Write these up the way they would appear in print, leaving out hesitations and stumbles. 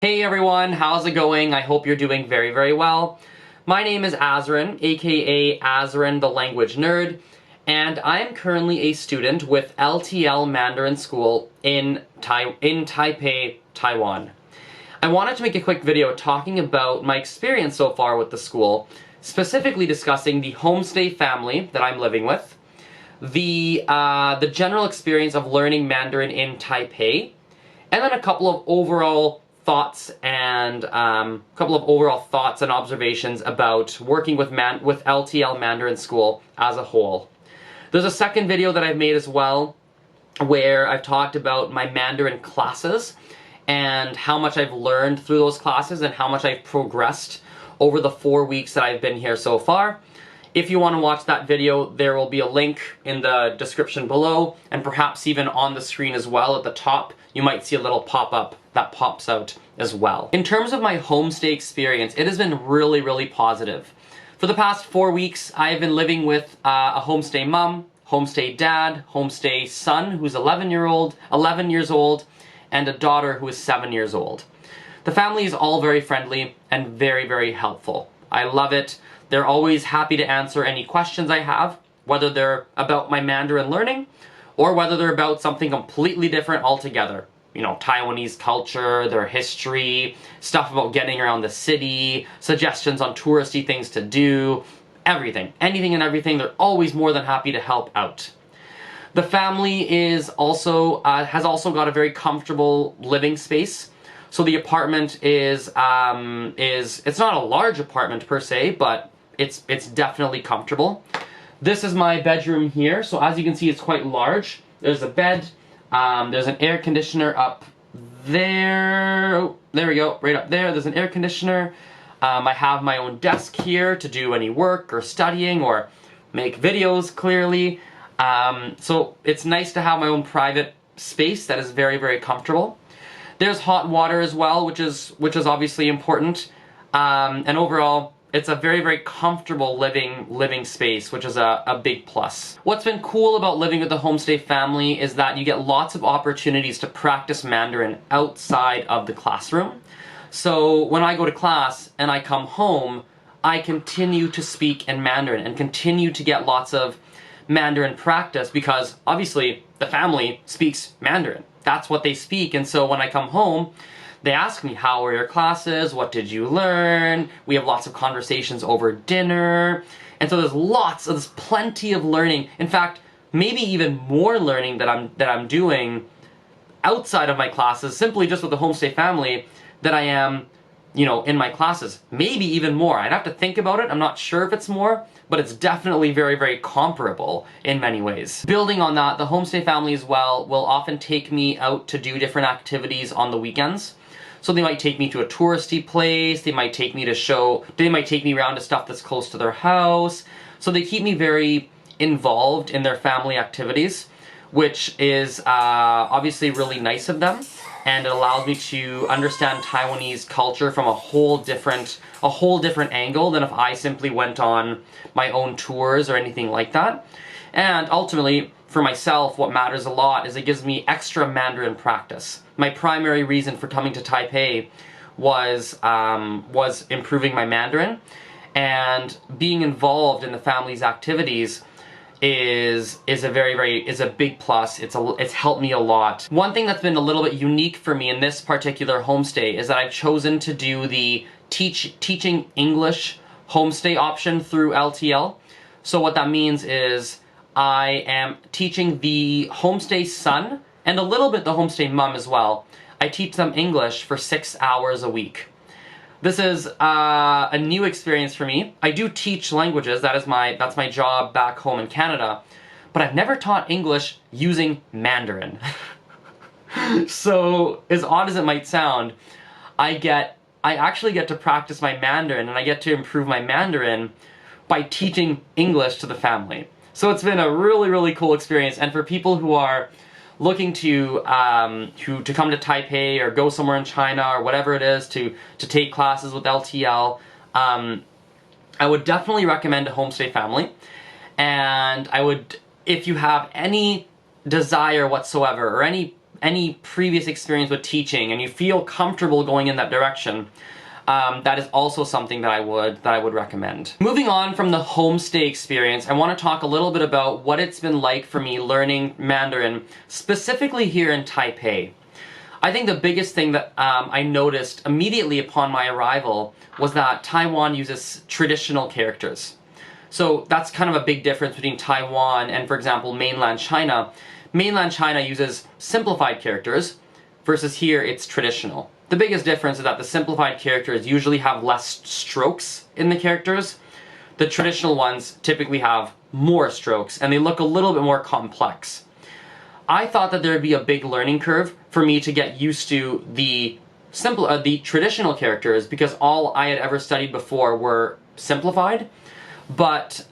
Hey everyone, how's it going? I hope you're doing very, very well. My name is Azren, aka Azren the Language Nerd, and I am currently a student with LTL Mandarin School in Taipei, Taiwan. I wanted to make a quick video talking about my experience so far with the school, specifically discussing the homestay family that I'm living with, the general experience of learning Mandarin in Taipei, and then a couple of overall thoughts and observations about working with LTL Mandarin School as a whole. There's a second video that I've made as well where I've talked about my Mandarin classes and how much I've learned through those classes and how much I've progressed over the 4 weeks that I've been here so far. If you want to watch that video, there will be a link in the description below, and perhaps even on the screen as well at the top, you might see a little pop-up that pops out as well. In terms of my homestay experience, it has been really, really positive. For the past 4 weeks, I have been living with a homestay mom, homestay dad, homestay son who's 11 years old, and a daughter who is 7 years old. The family is all very friendly and very, very helpful. I love it. They're always happy to answer any questions I have, whether they're about my Mandarin learning or whether they're about something completely different altogether. You know, Taiwanese culture, their history, stuff about getting around the city, suggestions on touristy things to do, everything. Anything and everything, they're always more than happy to help out. The family is also has also got a very comfortable living space. So the apartment is it's not a large apartment per se, but it's definitely comfortable. This is my bedroom here, so as you can see, it's quite large. There's a bed, there's an air conditioner up there. Oh, there we go, right up there. There's an air conditioner. I have my own desk here to do any work or studying or make videos clearly. So it's nice to have my own private space that is very, very comfortable. There's hot water as well, which is obviously important. And overall, it's a very, very comfortable living space, which is a big plus. What's been cool about living with the homestay family is that you get lots of opportunities to practice Mandarin outside of the classroom. So when I go to class and I come home, I continue to speak in Mandarin and continue to get lots of Mandarin practice because obviously the family speaks Mandarin. That's what they speak, and so when I come home, they ask me, how were your classes? What did you learn? We have lots of conversations over dinner. And so there's plenty of learning. In fact, maybe even more learning that I'm doing outside of my classes, simply just with the homestay family, that I am, you know, in my classes. Maybe even more. I'd have to think about it. I'm not sure if it's more, but it's definitely very, very comparable in many ways. Building on that, the homestay family as well will often take me out to do different activities on the weekends. So they might take me to a touristy place, they might take me around to stuff that's close to their house. So they keep me very involved in their family activities, which is obviously really nice of them. And it allows me to understand Taiwanese culture from a whole different angle than if I simply went on my own tours or anything like that. And ultimately, for myself, what matters a lot is it gives me extra Mandarin practice. My primary reason for coming to Taipei was improving my Mandarin, and being involved in the family's activities is a big plus. It's helped me a lot. One thing that's been a little bit unique for me in this particular homestay is that I've chosen to do the teaching English homestay option through LTL. So what that means is I am teaching the homestay son and a little bit the homestay mom as well. I teach them English for 6 hours a week. This is a new experience for me. I do teach languages, that's my job back home in Canada, but I've never taught English using Mandarin. So, as odd as it might sound, I actually get to practice my Mandarin and I get to improve my Mandarin by teaching English to the family. So it's been a really, really cool experience, and for people who are looking to come to Taipei or go somewhere in China or whatever it is to take classes with LTL, I would definitely recommend a homestay family. And I would, if you have any desire whatsoever or any any previous experience with teaching and you feel comfortable going in that direction, that is also something that I would recommend. Moving on from the homestay experience, I want to talk a little bit about what it's been like for me learning Mandarin, specifically here in Taipei. I think the biggest thing that I noticed immediately upon my arrival was that Taiwan uses traditional characters. So that's kind of a big difference between Taiwan and, for example, mainland China. Mainland China uses simplified characters, versus here it's traditional. The biggest difference is that the simplified characters usually have less strokes in the characters. The traditional ones typically have more strokes, and they look a little bit more complex. I thought that there would be a big learning curve for me to get used to the traditional characters, because all I had ever studied before were simplified. But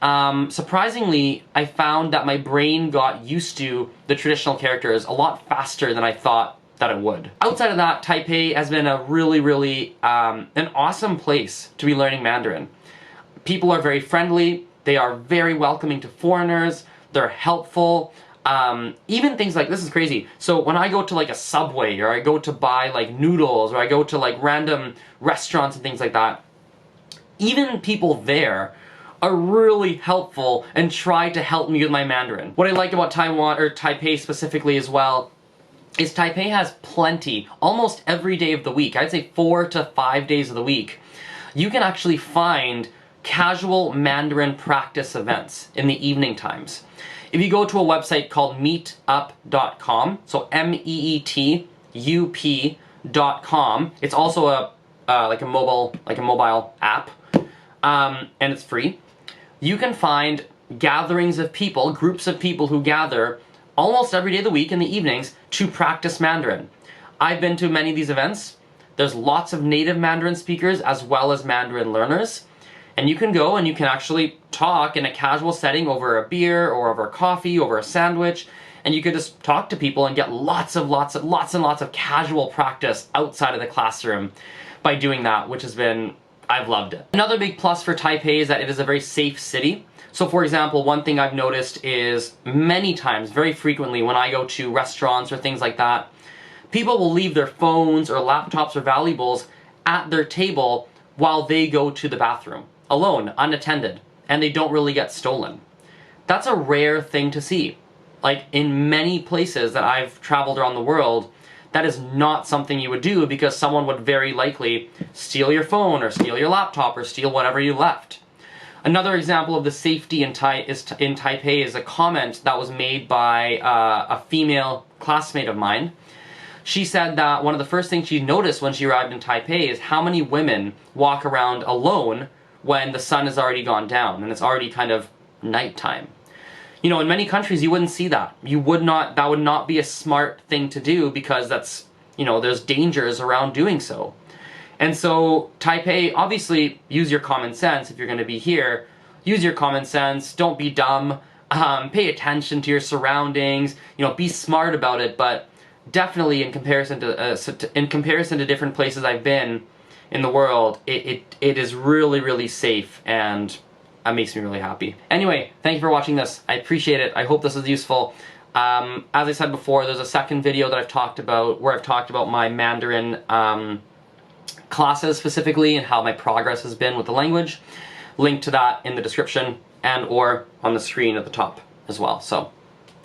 surprisingly, I found that my brain got used to the traditional characters a lot faster than I thought that it would. Outside of that, Taipei has been a really an awesome place to be learning Mandarin. People are very friendly, they are very welcoming to foreigners, they're helpful. Even things like, this is crazy, so when I go to like a Subway, or I go to buy like noodles, or I go to like random restaurants and things like that, even people there are really helpful and try to help me with my Mandarin. What I like about Taiwan, or Taipei specifically as well, is Taipei has plenty, almost every day of the week, I'd say 4 to 5 days of the week, you can actually find casual Mandarin practice events in the evening times. If you go to a website called meetup.com, so meetup.com, it's also a mobile app, and it's free. You can find gatherings of people, groups of people who gather almost every day of the week in the evenings to practice Mandarin. I've been to many of these events. There's lots of native Mandarin speakers as well as Mandarin learners. And you can go and you can actually talk in a casual setting over a beer or over a coffee, over a sandwich, and you could just talk to people and get lots and lots of casual practice outside of the classroom by doing that, which has been, I've loved it. Another big plus for Taipei is that it is a very safe city. So for example, one thing I've noticed is many times, very frequently, when I go to restaurants or things like that, people will leave their phones or laptops or valuables at their table while they go to the bathroom, alone, unattended, and they don't really get stolen. That's a rare thing to see. Like, in many places that I've traveled around the world, that is not something you would do, because someone would very likely steal your phone or steal your laptop or steal whatever you left. Another example of the safety in Taipei is a comment that was made by a female classmate of mine. She said that one of the first things she noticed when she arrived in Taipei is how many women walk around alone when the sun has already gone down and it's already kind of nighttime. You know, in many countries you wouldn't see that. That would not be a smart thing to do, because that's, you know, there's dangers around doing so. And so Taipei, obviously, use your common sense if you're going to be here. Use your common sense, don't be dumb, pay attention to your surroundings, you know, be smart about it, but definitely in comparison to different places I've been in the world, it is really safe, and that makes me really happy. Anyway, thank you for watching this. I appreciate it. I hope this is useful. As I said before, there's a second video that I've talked about, where I've talked about my Mandarin classes specifically, and how my progress has been with the language. Link to that in the description and or on the screen at the top as well. So,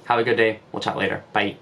have a good day. We'll chat later. Bye.